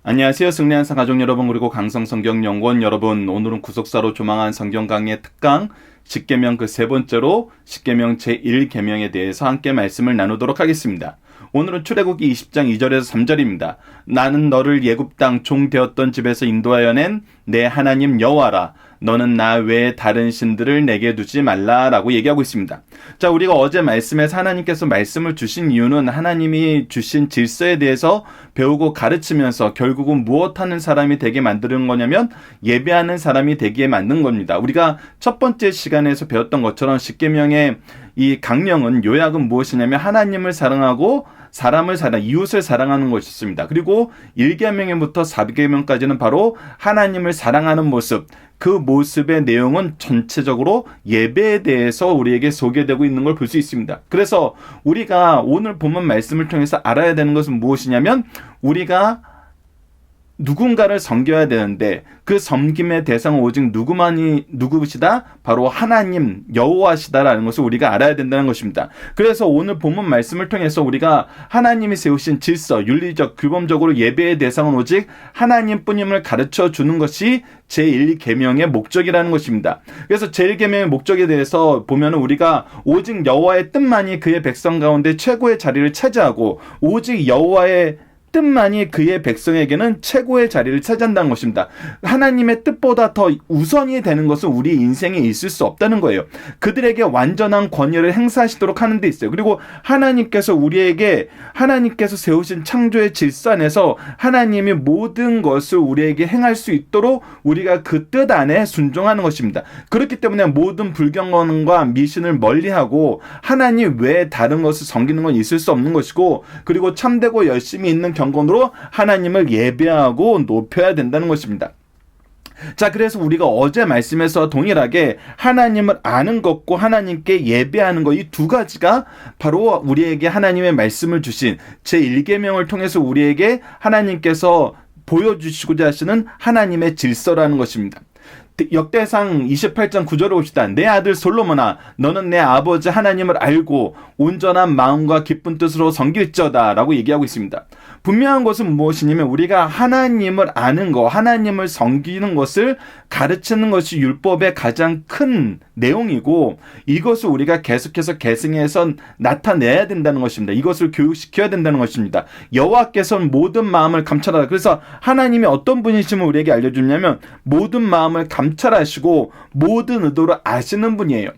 안녕하세요. 승리한사 가족 여러분, 그리고 강성성경연구원 여러분. 오늘은 구속사로 조망한 성경 강의 특강 십계명 그 세 번째로 십계명 제1계명에 대해서 함께 말씀을 나누도록 하겠습니다. 오늘은 출애굽기 20장 2절에서 3절입니다. 나는 너를 애굽 땅 종 되었던 집에서 인도하여 낸 내 하나님 여호와라. 너는 나 외에 다른 신들을 내게 두지 말라라고 얘기하고 있습니다. 자, 우리가 어제 말씀에서 하나님께서 말씀을 주신 이유는 하나님이 주신 질서에 대해서 배우고 가르치면서 결국은 무엇 하는 사람이 되게 만드는 거냐면 예배하는 사람이 되게 만든 겁니다. 우리가 첫 번째 시간에서 배웠던 것처럼 십계명의 이 강령은 요약은 무엇이냐면 하나님을 사랑하고 사람을 이웃을 사랑하는 것이었습니다. 그리고 1계명부터 4계명까지는 바로 하나님을 사랑하는 모습, 그 모습의 내용은 전체적으로 예배에 대해서 우리에게 소개되고 있는 걸 볼 수 있습니다. 그래서 우리가 오늘 본문 말씀을 통해서 알아야 되는 것은 무엇이냐면 우리가 누군가를 섬겨야 되는데 그 섬김의 대상은 오직 누구시다? 바로 하나님 여호와시다라는 것을 우리가 알아야 된다는 것입니다. 그래서 오늘 본문 말씀을 통해서 우리가 하나님이 세우신 질서, 윤리적, 규범적으로 예배의 대상은 오직 하나님뿐임을 가르쳐 주는 것이 제1계명의 목적이라는 것입니다. 그래서 제1계명의 목적에 대해서 보면 우리가 오직 여호와의 뜻만이 그의 백성 가운데 최고의 자리를 차지하고 오직 여호와의 뜻만이 그의 백성에게는 최고의 자리를 차지한다는 것입니다. 하나님의 뜻보다 더 우선이 되는 것은 우리 인생에 있을 수 없다는 거예요. 그들에게 완전한 권위를 행사하시도록 하는 데 있어요. 그리고 하나님께서 세우신 창조의 질서 안에서 하나님이 모든 것을 우리에게 행할 수 있도록 우리가 그 뜻 안에 순종하는 것입니다. 그렇기 때문에 모든 불경건과 미신을 멀리하고 하나님 외에 다른 것을 섬기는 건 있을 수 없는 것이고, 그리고 참되고 열심히 있는 경건으로 하나님을 예배하고 높여야 된다는 것입니다. 자, 그래서 우리가 어제 말씀에서 동일하게 하나님을 아는 것과 하나님께 예배하는 것, 이 두 가지가 바로 우리에게 하나님의 말씀을 주신 제1계명을 통해서 우리에게 하나님께서 보여주시고자 하시는 하나님의 질서라는 것입니다. 역대상 28장 9절을 봅시다. 내 아들 솔로몬아, 너는 내 아버지 하나님을 알고 온전한 마음과 기쁜 뜻으로 섬길지어다 라고 얘기하고 있습니다. 분명한 것은 무엇이냐면 우리가 하나님을 아는 것, 하나님을 섬기는 것을 가르치는 것이 율법의 가장 큰 내용이고, 이것을 우리가 계속해서 계승해서 나타내야 된다는 것입니다. 이것을 교육시켜야 된다는 것입니다. 여호와께서는 모든 마음을 감찰하라. 그래서 하나님이 어떤 분이심을 우리에게 알려주냐면 모든 마음을 감찰하시고 모든 의도를 아시는 분이에요.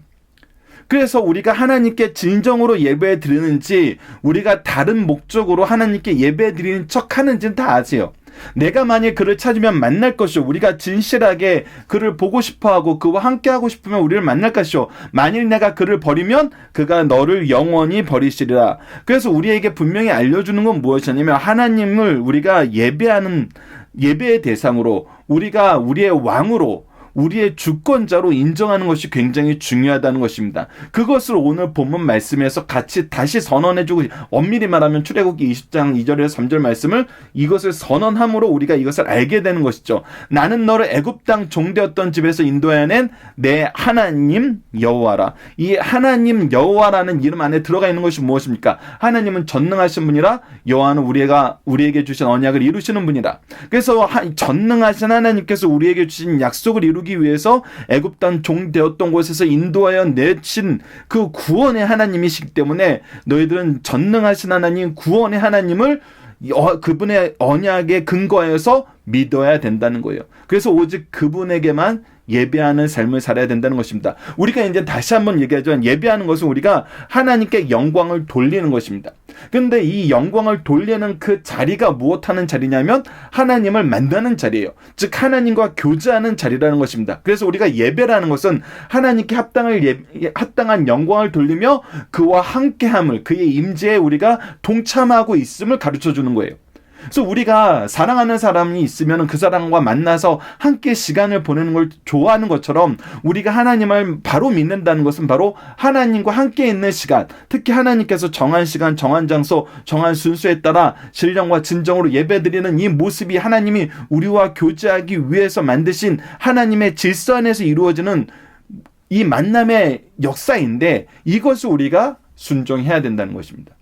그래서 우리가 하나님께 진정으로 예배 드리는지 우리가 다른 목적으로 하나님께 예배 드리는 척 하는지는 다 아세요. 내가 만약 그를 찾으면 만날 것이요, 우리가 진실하게 그를 보고 싶어하고 그와 함께하고 싶으면 우리를 만날 것이요, 만일 내가 그를 버리면 그가 너를 영원히 버리시리라. 그래서 우리에게 분명히 알려주는 건 무엇이냐면 하나님을 우리가 예배의 대상으로, 우리가 우리의 왕으로, 우리의 주권자로 인정하는 것이 굉장히 중요하다는 것입니다. 그것을 오늘 본문 말씀에서 같이 다시 선언해주고, 엄밀히 말하면 출애굽기 20장 2절에서 3절 말씀을 이것을 선언함으로 우리가 이것을 알게 되는 것이죠. 나는 너를 애굽 땅 종되었던 집에서 인도하여 낸 내 하나님 여호와라. 이 하나님 여호와라는 이름 안에 들어가 있는 것이 무엇입니까? 하나님은 전능하신 분이라, 여호와는 우리에게 주신 언약을 이루시는 분이라. 그래서 전능하신 하나님께서 우리에게 주신 약속을 이루기 위해서 애굽 땅 종 되었던 곳에서 인도하여 내신 그 구원의 하나님이시기 때문에 너희들은 전능하신 하나님, 구원의 하나님을 그분의 언약에 근거하여서 믿어야 된다는 거예요. 그래서 오직 그분에게만 예배하는 삶을 살아야 된다는 것입니다. 우리가 이제 다시 한번 얘기하지만 예배하는 것은 우리가 하나님께 영광을 돌리는 것입니다. 그런데 이 영광을 돌리는 그 자리가 무엇하는 자리냐면 하나님을 만나는 자리예요. 즉 하나님과 교제하는 자리라는 것입니다. 그래서 우리가 예배라는 것은 하나님께 합당한 영광을 돌리며 그와 함께함을, 그의 임재에 우리가 동참하고 있음을 가르쳐주는 거예요. 그래서 우리가 사랑하는 사람이 있으면 그 사람과 만나서 함께 시간을 보내는 걸 좋아하는 것처럼 우리가 하나님을 바로 믿는다는 것은 바로 하나님과 함께 있는 시간, 특히 하나님께서 정한 시간, 정한 장소, 정한 순서에 따라 신령과 진정으로 예배드리는 이 모습이 하나님이 우리와 교제하기 위해서 만드신 하나님의 질서 안에서 이루어지는 이 만남의 역사인데, 이것을 우리가 순종해야 된다는 것입니다.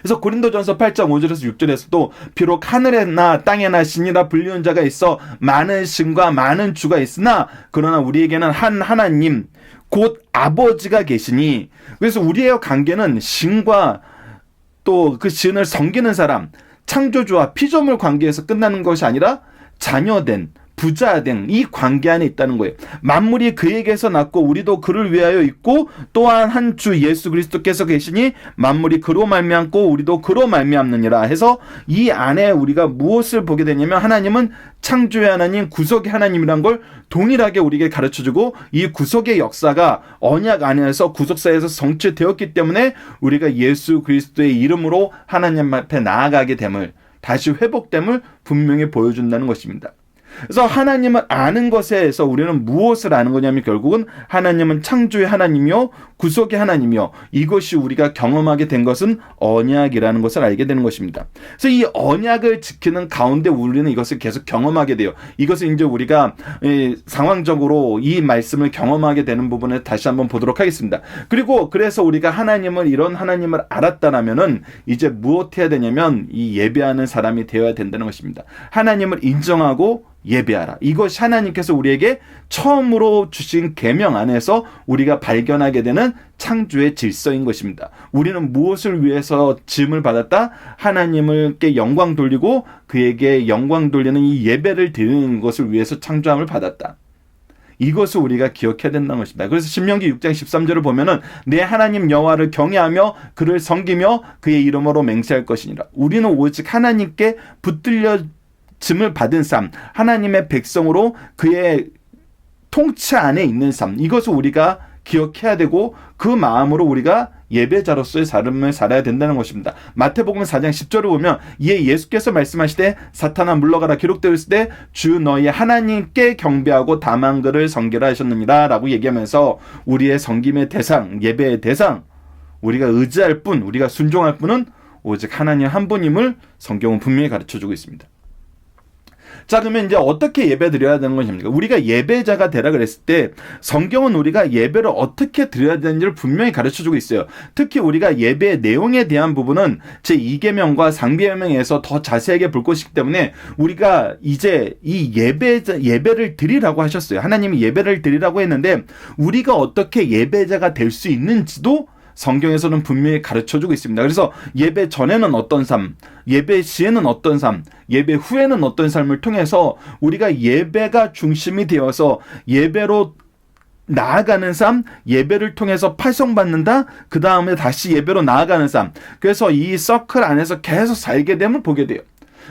그래서 고린도전서 8장 5절에서 6절에서도 비록 하늘에나 땅에나 신이라 불리는 자가 있어 많은 신과 많은 주가 있으나 그러나 우리에게는 한 하나님 곧 아버지가 계시니, 그래서 우리의 관계는 신과 또 그 신을 섬기는 사람, 창조주와 피조물 관계에서 끝나는 것이 아니라 자녀된, 부자된 이 관계 안에 있다는 거예요. 만물이 그에게서 났고 우리도 그를 위하여 있고 또한 한 주 예수 그리스도께서 계시니 만물이 그로 말미암고 우리도 그로 말미암느니라 해서 이 안에 우리가 무엇을 보게 되냐면 하나님은 창조의 하나님, 구속의 하나님이란 걸 동일하게 우리에게 가르쳐주고 이 구속의 역사가 언약 안에서 구속사에서 성취되었기 때문에 우리가 예수 그리스도의 이름으로 하나님 앞에 나아가게 됨을, 다시 회복됨을 분명히 보여준다는 것입니다. 그래서 하나님을 아는 것에서 우리는 무엇을 아는 거냐면 결국은 하나님은 창조의 하나님이요 구속의 하나님이요, 이것이 우리가 경험하게 된 것은 언약이라는 것을 알게 되는 것입니다. 그래서 이 언약을 지키는 가운데 우리는 이것을 계속 경험하게 돼요. 이것을 이제 우리가 상황적으로 이 말씀을 경험하게 되는 부분을 다시 한번 보도록 하겠습니다. 그리고 그래서 우리가 하나님을, 이런 하나님을 알았다라면은 이제 무엇 해야 되냐면 이 예배하는 사람이 되어야 된다는 것입니다. 하나님을 인정하고 예배하라. 이것이 하나님께서 우리에게 처음으로 주신 계명 안에서 우리가 발견하게 되는 창조의 질서인 것입니다. 우리는 무엇을 위해서 지음을 받았다? 하나님께 영광 돌리고 그에게 영광 돌리는 이 예배를 드리는 것을 위해서 창조함을 받았다. 이것을 우리가 기억해야 된다는 것입니다. 그래서 신명기 6장 13절을 보면은 내 하나님 여호와를 경외하며 그를 섬기며 그의 이름으로 맹세할 것이니라. 우리는 오직 하나님께 붙들려 짐을 받은 삶, 하나님의 백성으로 그의 통치 안에 있는 삶, 이것을 우리가 기억해야 되고 그 마음으로 우리가 예배자로서의 삶을 살아야 된다는 것입니다. 마태복음 4장 10절을 보면 이에 예수께서 말씀하시되 사탄아 물러가라 기록되어 있을 때 주 너희 하나님께 경배하고 다만 그를 섬기라 하셨느니라 라고 얘기하면서 우리의 섬김의 대상, 예배의 대상, 우리가 의지할 뿐, 우리가 순종할 뿐은 오직 하나님 한 분임을 성경은 분명히 가르쳐주고 있습니다. 자, 그러면 이제 어떻게 예배 드려야 되는 것입니까? 우리가 예배자가 되라 그랬을 때 성경은 우리가 예배를 어떻게 드려야 되는지를 분명히 가르쳐주고 있어요. 특히 우리가 예배의 내용에 대한 부분은 제2계명과 상비계명에서 더 자세하게 볼 것이기 때문에 우리가 이제 이 예배를 드리라고 하셨어요. 하나님이 예배를 드리라고 했는데 우리가 어떻게 예배자가 될 수 있는지도 성경에서는 분명히 가르쳐주고 있습니다. 그래서 예배 전에는 어떤 삶, 예배 시에는 어떤 삶, 예배 후에는 어떤 삶을 통해서 우리가 예배가 중심이 되어서 예배로 나아가는 삶, 예배를 통해서 파송받는다, 그 다음에 다시 예배로 나아가는 삶, 그래서 이 서클 안에서 계속 살게 됨을 보게 돼요.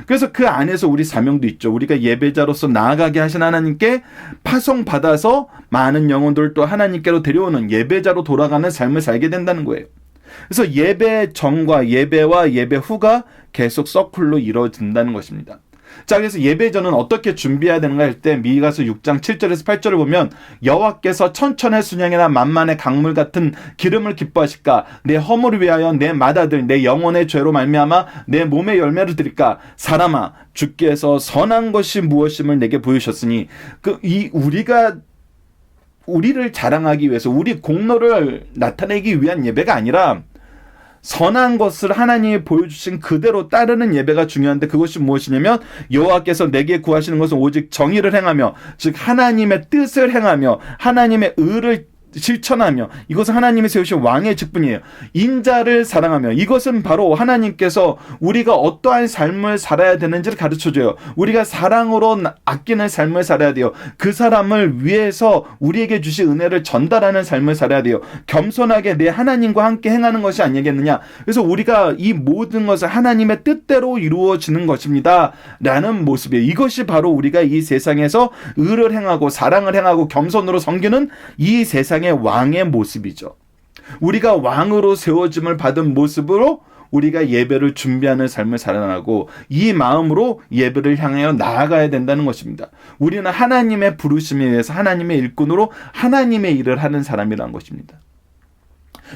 그래서 그 안에서 우리 사명도 있죠. 우리가 예배자로서 나아가게 하신 하나님께 파송받아서 많은 영혼들을 또 하나님께로 데려오는 예배자로 돌아가는 삶을 살게 된다는 거예요. 그래서 예배 전과 예배와 예배 후가 계속 서클로 이루어진다는 것입니다. 자, 그래서 예배 전은 어떻게 준비해야 되는가 할 때 미가서 6장 7절에서 8절을 보면 여호와께서 천천의 순양이나 만만의 강물 같은 기름을 기뻐하실까? 내 허물을 위하여 내 맏아들 내 영혼의 죄로 말미암아 내 몸의 열매를 드릴까? 사람아 주께서 선한 것이 무엇임을 내게 보이셨으니 우리를 자랑하기 위해서 우리 공로를 나타내기 위한 예배가 아니라 선한 것을 하나님이 보여주신 그대로 따르는 예배가 중요한데 그것이 무엇이냐면 여호와께서 내게 구하시는 것은 오직 정의를 행하며 즉 하나님의 뜻을 행하며 하나님의 의를 실천하며 이것은 하나님이 세우신 왕의 직분이에요. 인자를 사랑하며 이것은 바로 하나님께서 우리가 어떠한 삶을 살아야 되는지를 가르쳐줘요. 우리가 사랑으로 아끼는 삶을 살아야 돼요. 그 사람을 위해서 우리에게 주신 은혜를 전달하는 삶을 살아야 돼요. 겸손하게 내 하나님과 함께 행하는 것이 아니겠느냐. 그래서 우리가 이 모든 것을 하나님의 뜻대로 이루어지는 것입니다 라는 모습이에요. 이것이 바로 우리가 이 세상에서 의를 행하고 사랑을 행하고 겸손으로 섬기는 이 세상의 왕의 모습이죠. 우리가 왕으로 세워짐을 받은 모습으로 우리가 예배를 준비하는 삶을 살아나고 이 마음으로 예배를 향하여 나아가야 된다는 것입니다. 우리는 하나님의 부르심에 의해서 하나님의 일꾼으로 하나님의 일을 하는 사람이라는 것입니다.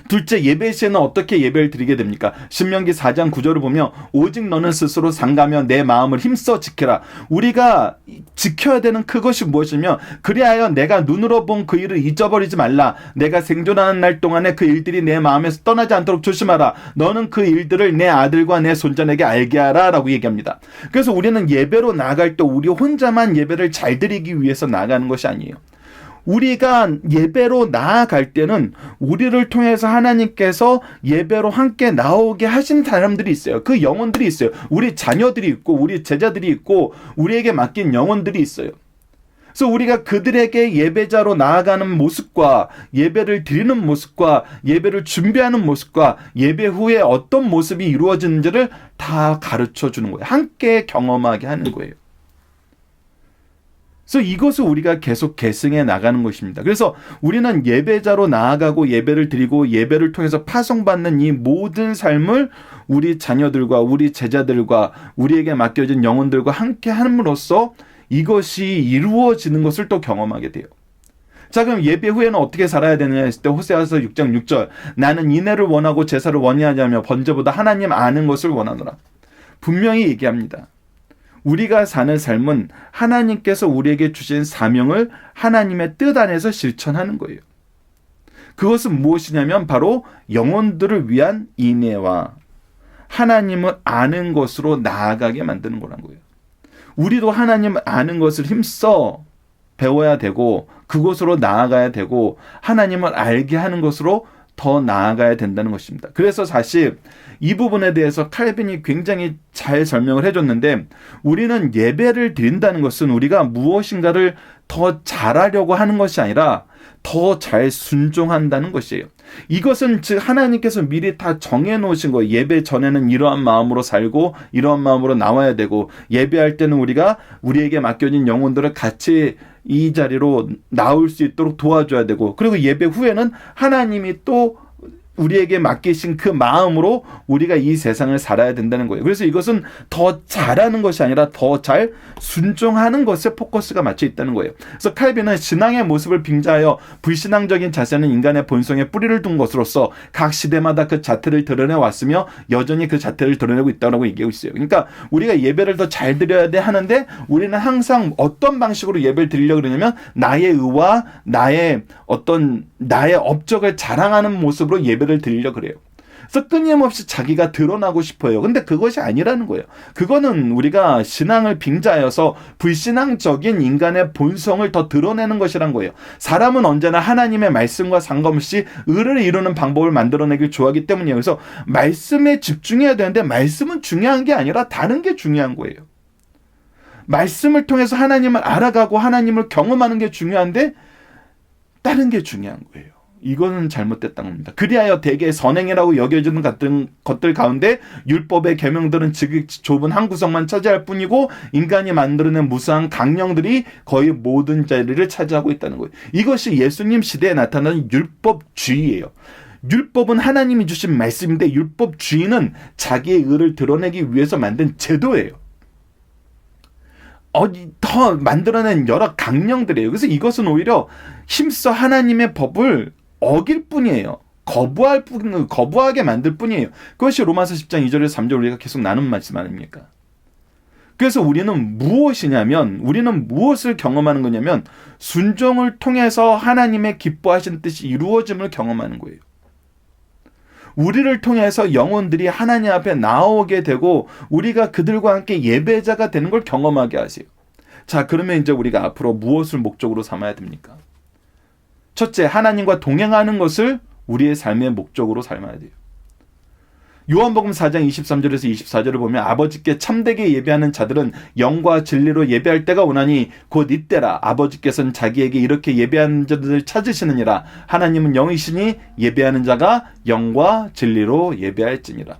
둘째, 예배 시에는 어떻게 예배를 드리게 됩니까? 신명기 4장 9절을 보면 오직 너는 스스로 상가며 내 마음을 힘써 지켜라. 우리가 지켜야 되는 그것이 무엇이며 그리하여 내가 눈으로 본 그 일을 잊어버리지 말라. 내가 생존하는 날 동안에 그 일들이 내 마음에서 떠나지 않도록 조심하라. 너는 그 일들을 내 아들과 내 손자에게 알게 하라 라고 얘기합니다. 그래서 우리는 예배로 나아갈 때 우리 혼자만 예배를 잘 드리기 위해서 나아가는 것이 아니에요. 우리가 예배로 나아갈 때는 우리를 통해서 하나님께서 예배로 함께 나오게 하신 사람들이 있어요. 그 영혼들이 있어요. 우리 자녀들이 있고 우리 제자들이 있고 우리에게 맡긴 영혼들이 있어요. 그래서 우리가 그들에게 예배자로 나아가는 모습과 예배를 드리는 모습과 예배를 준비하는 모습과 예배 후에 어떤 모습이 이루어지는지를 다 가르쳐 주는 거예요. 함께 경험하게 하는 거예요. 그래서 이것을 우리가 계속 계승해 나가는 것입니다. 그래서 우리는 예배자로 나아가고 예배를 드리고 예배를 통해서 파송받는 이 모든 삶을 우리 자녀들과 우리 제자들과 우리에게 맡겨진 영혼들과 함께 함으로써 이것이 이루어지는 것을 또 경험하게 돼요. 자, 그럼 예배 후에는 어떻게 살아야 되느냐 했을 때 호세아서 6장 6절 나는 인애를 원하고 제사를 원하지 않으며 번제보다 하나님 아는 것을 원하노라. 분명히 얘기합니다. 우리가 사는 삶은 하나님께서 우리에게 주신 사명을 하나님의 뜻 안에서 실천하는 거예요. 그것은 무엇이냐면 바로 영혼들을 위한 인애와 하나님을 아는 것으로 나아가게 만드는 거란 거예요. 우리도 하나님을 아는 것을 힘써 배워야 되고 그곳으로 나아가야 되고 하나님을 알게 하는 것으로 더 나아가야 된다는 것입니다. 그래서 사실 이 부분에 대해서 칼빈이 굉장히 잘 설명을 해줬는데 우리는 예배를 드린다는 것은 우리가 무엇인가를 더 잘하려고 하는 것이 아니라 더 잘 순종한다는 것이에요. 이것은 즉 하나님께서 미리 다 정해놓으신 거예요. 예배 전에는 이러한 마음으로 살고 이러한 마음으로 나와야 되고 예배할 때는 우리가 우리에게 맡겨진 영혼들을 같이 이 자리로 나올 수 있도록 도와줘야 되고 그리고 예배 후에는 하나님이 또 우리에게 맡기신 그 마음으로 우리가 이 세상을 살아야 된다는 거예요. 그래서 이것은 더 잘하는 것이 아니라 더 잘 순종하는 것에 포커스가 맞춰 있다는 거예요. 그래서 칼빈은 신앙의 모습을 빙자하여 불신앙적인 자세는 인간의 본성에 뿌리를 둔 것으로서 각 시대마다 그 자태를 드러내왔으며 여전히 그 자태를 드러내고 있다고 얘기하고 있어요. 그러니까 우리가 예배를 더 잘 드려야 돼 하는데 우리는 항상 어떤 방식으로 예배를 드리려고 그러냐면 나의 의와 나의 업적을 자랑하는 모습으로 예배를 드리려고 그래요. 그래서 끊임없이 자기가 드러나고 싶어요. 근데 그것이 아니라는 거예요. 그거는 우리가 신앙을 빙자하여서 불신앙적인 인간의 본성을 더 드러내는 것이란 거예요. 사람은 언제나 하나님의 말씀과 상관없이 의를 이루는 방법을 만들어내길 좋아하기 때문이에요. 그래서 말씀에 집중해야 되는데 말씀은 중요한 게 아니라 다른 게 중요한 거예요. 말씀을 통해서 하나님을 알아가고 하나님을 경험하는 게 중요한데 다른 게 중요한 거예요. 이거는 잘못됐다는 겁니다. 그리하여 대개 선행이라고 여겨지는 것들 가운데 율법의 계명들은 지극히 좁은 한 구석만 차지할 뿐이고 인간이 만들어낸 무수한 강령들이 거의 모든 자리를 차지하고 있다는 거예요. 이것이 예수님 시대에 나타나는 율법주의예요. 율법은 하나님이 주신 말씀인데 율법주의는 자기의 의를 드러내기 위해서 만든 제도예요. 더 만들어낸 여러 강령들이에요. 그래서 이것은 오히려 힘써 하나님의 법을 어길 뿐이에요. 거부하게 만들 뿐이에요. 그것이 로마서 10장 2절에서 3절 우리가 계속 나눈 말씀 아닙니까? 그래서 우리는 무엇이냐면 우리는 무엇을 경험하는 거냐면 순종을 통해서 하나님의 기뻐하시는 뜻이 이루어짐을 경험하는 거예요. 우리를 통해서 영혼들이 하나님 앞에 나오게 되고 우리가 그들과 함께 예배자가 되는 걸 경험하게 하세요. 자, 그러면 이제 우리가 앞으로 무엇을 목적으로 삼아야 됩니까? 첫째, 하나님과 동행하는 것을 우리의 삶의 목적으로 삼아야 돼요. 요한복음 4장 23절에서 24절을 보면 아버지께 참되게 예배하는 자들은 영과 진리로 예배할 때가 오나니 곧 이때라. 아버지께서는 자기에게 이렇게 예배하는 자들을 찾으시느니라. 하나님은 영이시니 예배하는 자가 영과 진리로 예배할지니라.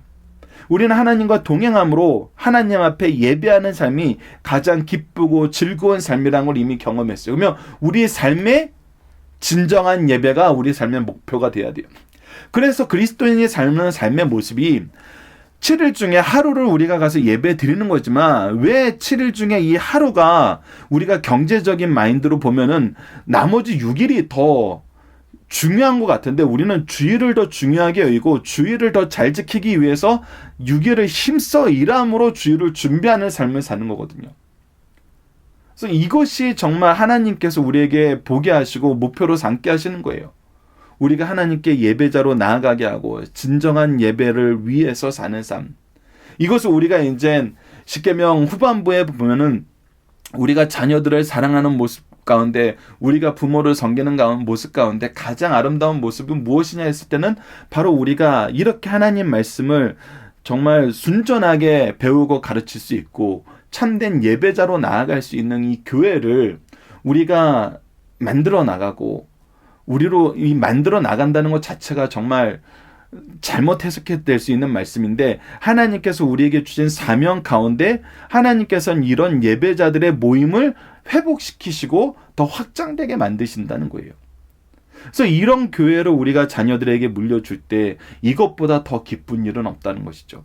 우리는 하나님과 동행함으로 하나님 앞에 예배하는 삶이 가장 기쁘고 즐거운 삶이라는 걸 이미 경험했어요. 그러면 우리의 삶의 진정한 예배가 우리 삶의 목표가 돼야 돼요. 그래서 그리스도인이 삶의 모습이 7일 중에 하루를 우리가 가서 예배 드리는 거지만 왜 7일 중에 이 하루가 우리가 경제적인 마인드로 보면은 나머지 6일이 더 중요한 것 같은데 우리는 주의를 더 중요하게 여기고 주의를 더 잘 지키기 위해서 6일을 힘써 일함으로 주의를 준비하는 삶을 사는 거거든요. 그래서 이것이 정말 하나님께서 우리에게 보게 하시고 목표로 삼게 하시는 거예요. 우리가 하나님께 예배자로 나아가게 하고 진정한 예배를 위해서 사는 삶. 이것을 우리가 이제 십계명 후반부에 보면은 우리가 자녀들을 사랑하는 모습 가운데 우리가 부모를 섬기는 모습 가운데 가장 아름다운 모습은 무엇이냐 했을 때는 바로 우리가 이렇게 하나님 말씀을 정말 순전하게 배우고 가르칠 수 있고 참된 예배자로 나아갈 수 있는 이 교회를 우리가 만들어 나가고 우리로 이 만들어 나간다는 것 자체가 정말 잘못 해석될 수 있는 말씀인데 하나님께서 우리에게 주신 사명 가운데 하나님께서는 이런 예배자들의 모임을 회복시키시고 더 확장되게 만드신다는 거예요. 그래서 이런 교회를 우리가 자녀들에게 물려줄 때 이것보다 더 기쁜 일은 없다는 것이죠.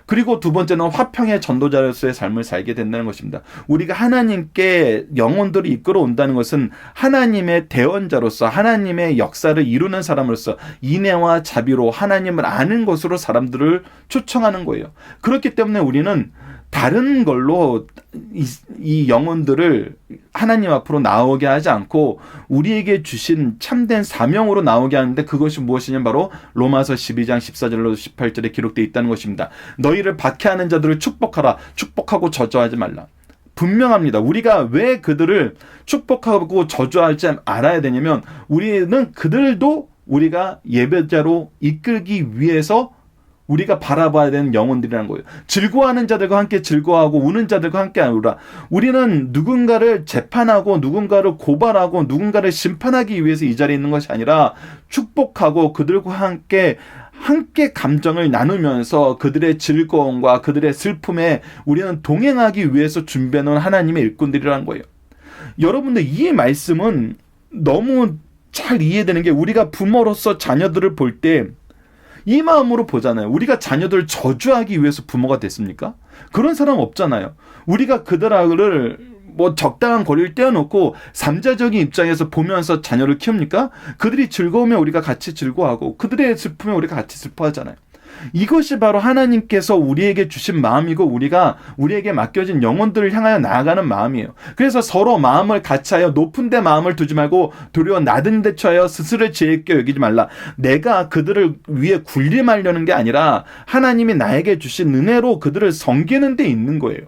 그리고 두 번째는 화평의 전도자로서의 삶을 살게 된다는 것입니다. 우리가 하나님께 영혼들을 이끌어 온다는 것은 하나님의 대언자로서 하나님의 역사를 이루는 사람으로서 인애와 자비로 하나님을 아는 것으로 사람들을 초청하는 거예요. 그렇기 때문에 우리는 다른 걸로 이 영혼들을 하나님 앞으로 나오게 하지 않고 우리에게 주신 참된 사명으로 나오게 하는데 그것이 무엇이냐면 바로 로마서 12장 14절로 18절에 기록되어 있다는 것입니다. 너희를 박해하는 자들을 축복하라. 축복하고 저주하지 말라. 분명합니다. 우리가 왜 그들을 축복하고 저주하지 알아야 되냐면 우리는 그들도 우리가 예배자로 이끌기 위해서 우리가 바라봐야 되는 영혼들이라는 거예요. 즐거워하는 자들과 함께 즐거워하고 우는 자들과 함께 우라. 우리는 누군가를 재판하고 누군가를 고발하고 누군가를 심판하기 위해서 이 자리에 있는 것이 아니라 축복하고 그들과 함께 감정을 나누면서 그들의 즐거움과 그들의 슬픔에 우리는 동행하기 위해서 준비해놓은 하나님의 일꾼들이라는 거예요. 여러분들 이 말씀은 너무 잘 이해되는 게 우리가 부모로서 자녀들을 볼 때 이 마음으로 보잖아요. 우리가 자녀들을 저주하기 위해서 부모가 됐습니까? 그런 사람 없잖아요. 우리가 그들을 적당한 거리를 떼어놓고 삼자적인 입장에서 보면서 자녀를 키웁니까? 그들이 즐거우면 우리가 같이 즐거워하고 그들의 슬프면 우리가 같이 슬퍼하잖아요. 이것이 바로 하나님께서 우리에게 주신 마음이고 우리가 우리에게 맡겨진 영혼들을 향하여 나아가는 마음이에요. 그래서 서로 마음을 같이하여 높은 데 마음을 두지 말고 도리어 낮은 데 처하여 스스로 지혜 있게 여기지 말라. 내가 그들을 위해 군림하려는 게 아니라 하나님이 나에게 주신 은혜로 그들을 섬기는 데 있는 거예요.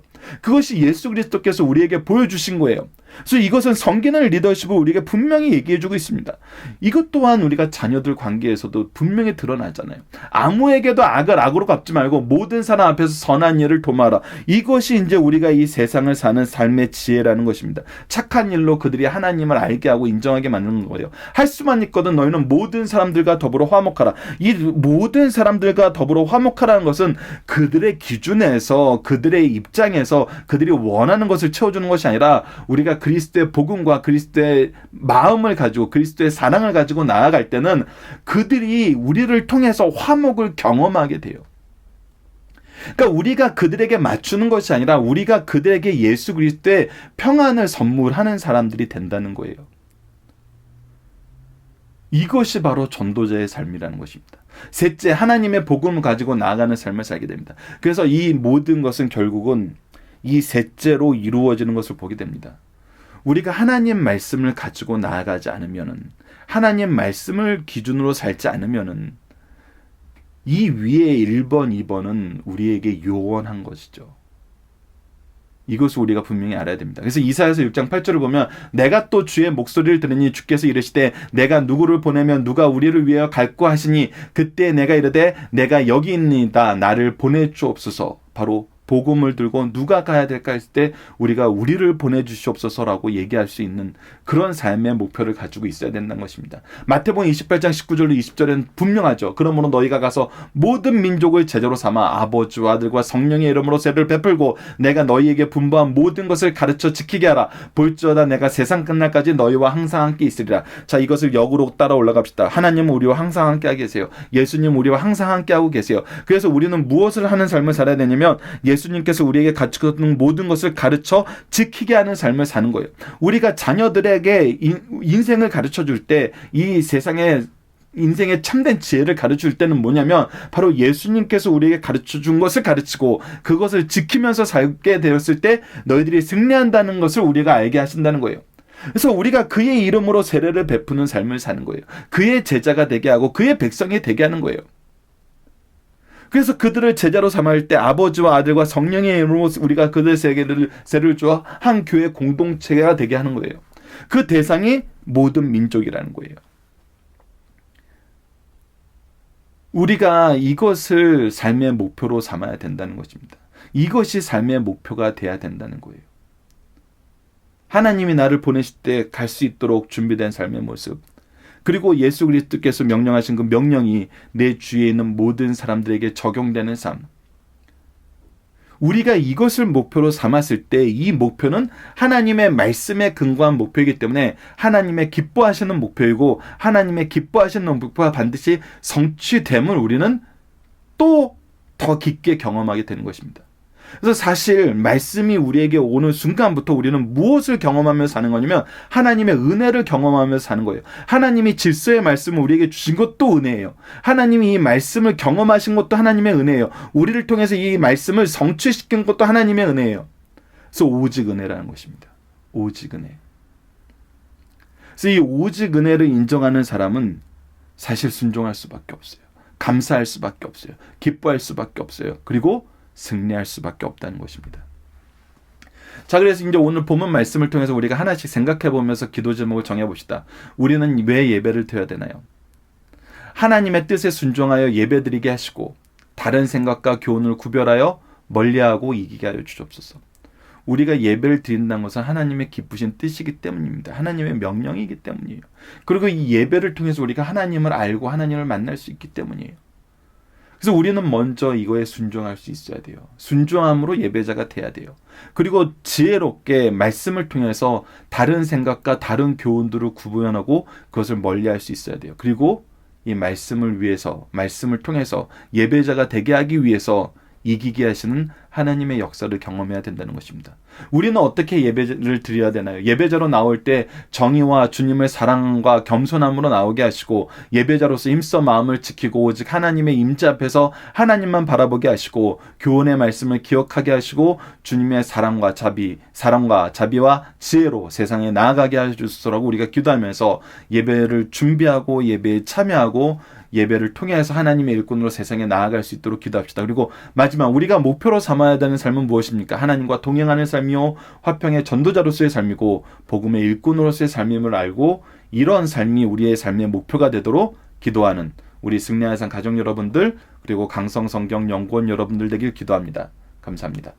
그것이 예수 그리스도께서 우리에게 보여주신 거예요. 그래서 이것은 섬기는 리더십을 우리에게 분명히 얘기해주고 있습니다. 이것 또한 우리가 자녀들 관계에서도 분명히 드러나잖아요. 아무에게도 악을 악으로 갚지 말고 모든 사람 앞에서 선한 일을 도모하라. 이것이 이제 우리가 이 세상을 사는 삶의 지혜라는 것입니다. 착한 일로 그들이 하나님을 알게 하고 인정하게 만드는 거예요. 할 수만 있거든 너희는 모든 사람들과 더불어 화목하라. 이 모든 사람들과 더불어 화목하라는 것은 그들의 기준에서 그들의 입장에서 그들이 원하는 것을 채워주는 것이 아니라 우리가 그리스도의 복음과 그리스도의 마음을 가지고 그리스도의 사랑을 가지고 나아갈 때는 그들이 우리를 통해서 화목을 경험하게 돼요. 그러니까 우리가 그들에게 맞추는 것이 아니라 우리가 그들에게 예수 그리스도의 평안을 선물하는 사람들이 된다는 거예요. 이것이 바로 전도자의 삶이라는 것입니다. 셋째, 하나님의 복음을 가지고 나아가는 삶을 살게 됩니다. 그래서 이 모든 것은 결국은 이 셋째로 이루어지는 것을 보게 됩니다. 우리가 하나님 말씀을 가지고 나아가지 않으면은 하나님 말씀을 기준으로 살지 않으면은 이 위에 1번, 2번은 우리에게 요원한 것이죠. 이것을 우리가 분명히 알아야 됩니다. 그래서 이사야서 6장 8절을 보면 내가 또 주의 목소리를 들으니 주께서 이르시되 내가 누구를 보내면 누가 우리를 위하여 갈고 하시니 그때 내가 이르되 내가 여기 있나이다 나를 보내주옵소서. 바로 복음을 들고 누가 가야 될까 했을 때 우리가 우리를 보내주시옵소서라고 얘기할 수 있는 그런 삶의 목표를 가지고 있어야 된다는 것입니다. 마태복음 28장 19절로 20절에는 분명하죠. 그러므로 너희가 가서 모든 민족을 제자로 삼아 아버지와 아들과 성령의 이름으로 세를 베풀고 내가 너희에게 분부한 모든 것을 가르쳐 지키게 하라. 볼지어다 내가 세상 끝날까지 너희와 항상 함께 있으리라. 자, 이것을 역으로 따라 올라갑시다. 하나님은 우리와 항상 함께 하고 계세요. 예수님 우리와 항상 함께 하고 계세요. 그래서 우리는 무엇을 하는 삶을 살아야 되냐면 예수님께서 우리에게 가르쳐준 모든 것을 가르쳐 지키게 하는 삶을 사는 거예요. 우리가 자녀들에게 인생을 가르쳐 줄 때 이 세상에 인생의 참된 지혜를 가르칠 때는 뭐냐면 바로 예수님께서 우리에게 가르쳐준 것을 가르치고 그것을 지키면서 살게 되었을 때 너희들이 승리한다는 것을 우리가 알게 하신다는 거예요. 그래서 우리가 그의 이름으로 세례를 베푸는 삶을 사는 거예요. 그의 제자가 되게 하고 그의 백성이 되게 하는 거예요. 그래서 그들을 제자로 삼을 때 아버지와 아들과 성령의 이름으로 우리가 그들 세례를 주어 한 교회 공동체가 되게 하는 거예요. 그 대상이 모든 민족이라는 거예요. 우리가 이것을 삶의 목표로 삼아야 된다는 것입니다. 이것이 삶의 목표가 돼야 된다는 거예요. 하나님이 나를 보내실 때 갈 수 있도록 준비된 삶의 모습, 그리고 예수 그리스도께서 명령하신 그 명령이 내 주위에 있는 모든 사람들에게 적용되는 삶. 우리가 이것을 목표로 삼았을 때 이 목표는 하나님의 말씀에 근거한 목표이기 때문에 하나님의 기뻐하시는 목표이고 하나님의 기뻐하시는 목표가 반드시 성취됨을 우리는 또 더 깊게 경험하게 되는 것입니다. 그래서 사실 말씀이 우리에게 오는 순간부터 우리는 무엇을 경험하면서 사는 거냐면 하나님의 은혜를 경험하면서 사는 거예요. 하나님이 질서의 말씀을 우리에게 주신 것도 은혜예요. 하나님이 이 말씀을 경험하신 것도 하나님의 은혜예요. 우리를 통해서 이 말씀을 성취시킨 것도 하나님의 은혜예요. 그래서 오직 은혜라는 것입니다. 오직 은혜. 그래서 이 오직 은혜를 인정하는 사람은 사실 순종할 수밖에 없어요. 감사할 수밖에 없어요. 기뻐할 수밖에 없어요. 그리고 승리할 수밖에 없다는 것입니다. 자, 그래서 이제 오늘 본문 말씀을 통해서 우리가 하나씩 생각해 보면서 기도 제목을 정해 봅시다. 우리는 왜 예배를 드려야 되나요? 하나님의 뜻에 순종하여 예배드리게 하시고 다른 생각과 교훈을 구별하여 멀리하고 이기게 하여 주옵소서. 우리가 예배를 드린다는 것은 하나님의 기쁘신 뜻이기 때문입니다. 하나님의 명령이기 때문이에요. 그리고 이 예배를 통해서 우리가 하나님을 알고 하나님을 만날 수 있기 때문이에요. 그래서 우리는 먼저 이거에 순종할 수 있어야 돼요. 순종함으로 예배자가 돼야 돼요. 그리고 지혜롭게 말씀을 통해서 다른 생각과 다른 교훈들을 구분하고 그것을 멀리할 수 있어야 돼요. 그리고 이 말씀을 위해서, 말씀을 통해서 예배자가 되게 하기 위해서 이기게 하시는 하나님의 역사를 경험해야 된다는 것입니다. 우리는 어떻게 예배를 드려야 되나요? 예배자로 나올 때 정의와 주님의 사랑과 겸손함으로 나오게 하시고 예배자로서 힘써 마음을 지키고 오직 하나님의 임재 앞에서 하나님만 바라보게 하시고 교훈의 말씀을 기억하게 하시고 주님의 사랑과 자비와 지혜로 세상에 나아가게 하시도록 우리가 기도하면서 예배를 준비하고 예배에 참여하고 예배를 통해서 하나님의 일꾼으로 세상에 나아갈 수 있도록 기도합시다. 그리고 마지막 우리가 목표로 삼아야 되는 삶은 무엇입니까? 하나님과 동행하는 삶이요 화평의 전도자로서의 삶이고 복음의 일꾼으로서의 삶임을 알고 이러한 삶이 우리의 삶의 목표가 되도록 기도하는 우리 승리의 삶 가족 여러분들 그리고 강성성경 연구원 여러분들 되길 기도합니다. 감사합니다.